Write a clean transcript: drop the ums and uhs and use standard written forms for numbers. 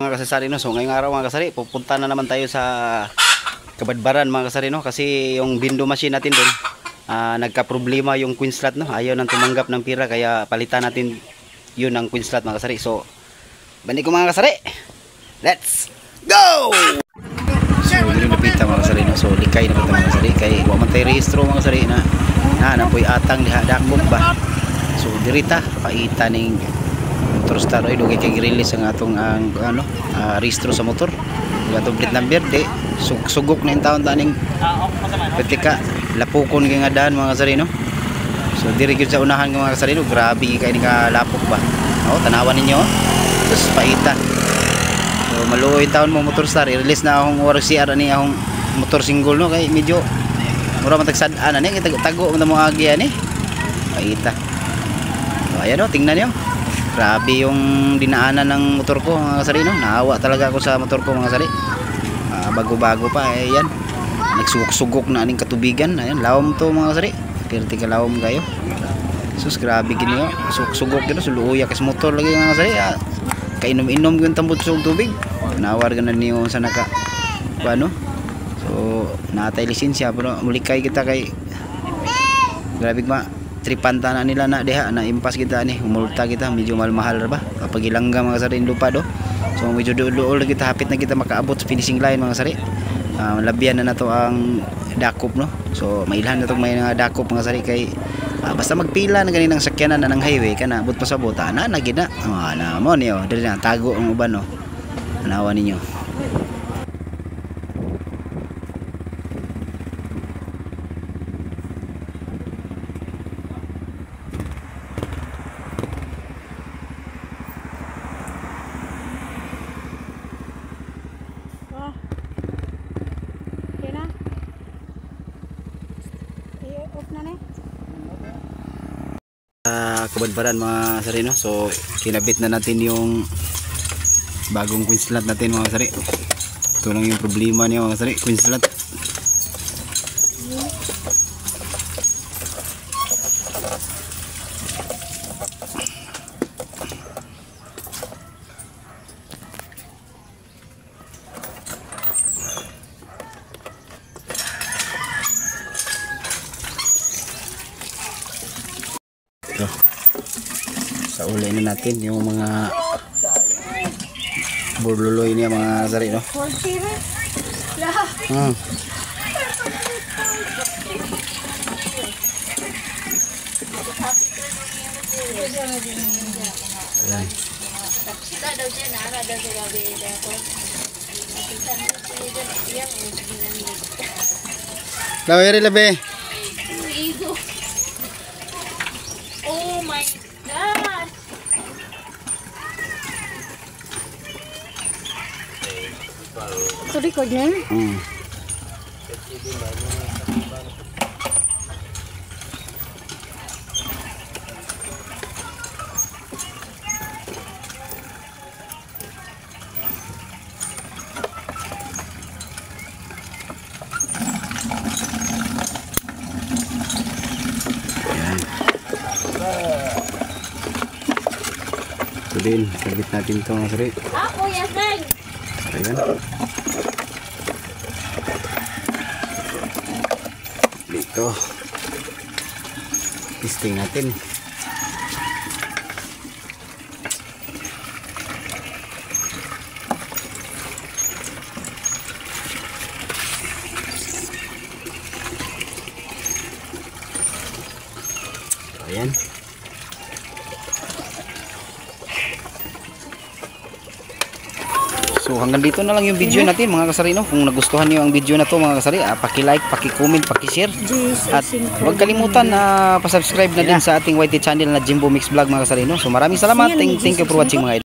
Mga kasari, no? So ngayong araw mga kasari, pupunta na naman tayo sa Kabadbaran mga kasari, no? Kasi yung window machine natin doon, nagka-problema yung queen slot, no? Ayaw nang tumanggap ng pira, kaya palitan natin yun ang queen slot mga kasari. So balik ko mga kasari, let's go! So yun napita mga kasari, no? So likay na pita mga kasari, kay huwag man tayo rehistro mga kasari na napoy atang dihadakbog ba. So dirita paita ning motor star oy dugay kay release ang atong rehistro sa motor atong plate number di sugok na yung taon taning petika lapukon kay nga daan mga kasari, no? So diri gyud sa unahan ng mga kasari, no? Grabe kay ni ka lapok ba. Tanawan ninyo sus paita. So maluoy taon mo motor star i-release na akong ORCR ani akong motor single, no? Kay medyo mura matagsad-an ani tago mo agi ani paita. So ayan, no? Tingnan niyo. Grabe yung dinaanan ng motor ko mga kasari, no? Naawa talaga ako sa motor ko mga kasari. Bago-bago pa yan. Nagsugok-sugok na aning katubigan. Ayan, lawom to mga kasari. Pirti ka lawom kayo. Sus, grabe gini yo. Sugok gino, suluya kas motor lagi mga kasari. Kainom-inom yung tambot sa tubig. Nawar ganan niyo sa naka paano? So, natay lisensya pero mulikay kita kay grabe ma tripanta na nila na diha na impas kita ni umulta kita medyo mahal ba kapag ilangga mga kasari lupa do. So medyo duol kita hapit na kita makaabot sa finishing line mga kasari. Labian na nato ang dakop, no? So mailhan na to may nga dakop mga kasari kay basta magpila na ganinang sakyanan na ng highway kana abot pa sa bota na gid na mo niyo dili na tago ang uban, no? Anawa ninyo. Kabadbaran mga kasari, no? So kinabit na natin yung bagong queen slot natin mga kasari. Ito lang yung problema niya mga kasari, queen slot. Sa uli na natin yung mga burluloy niya mga kasari, no? Ayan. Laweri labi. Oh my God! Ito record niya? Ito din, sabit natin ito mga kasari. Ako, yasan! Ayan. Dito. Testing natin. Ayan. So hanggang dito na lang yung video natin mga kasari, no? Kung nagustuhan niyo ang video na to mga kasari, paki-like, paki-comment, paki-share. At huwag kalimutan na pa-subscribe na din sa ating YT channel na Jimbo Mix Vlog mga kasari, no? So maraming salamat. Thank you for watching mga idol.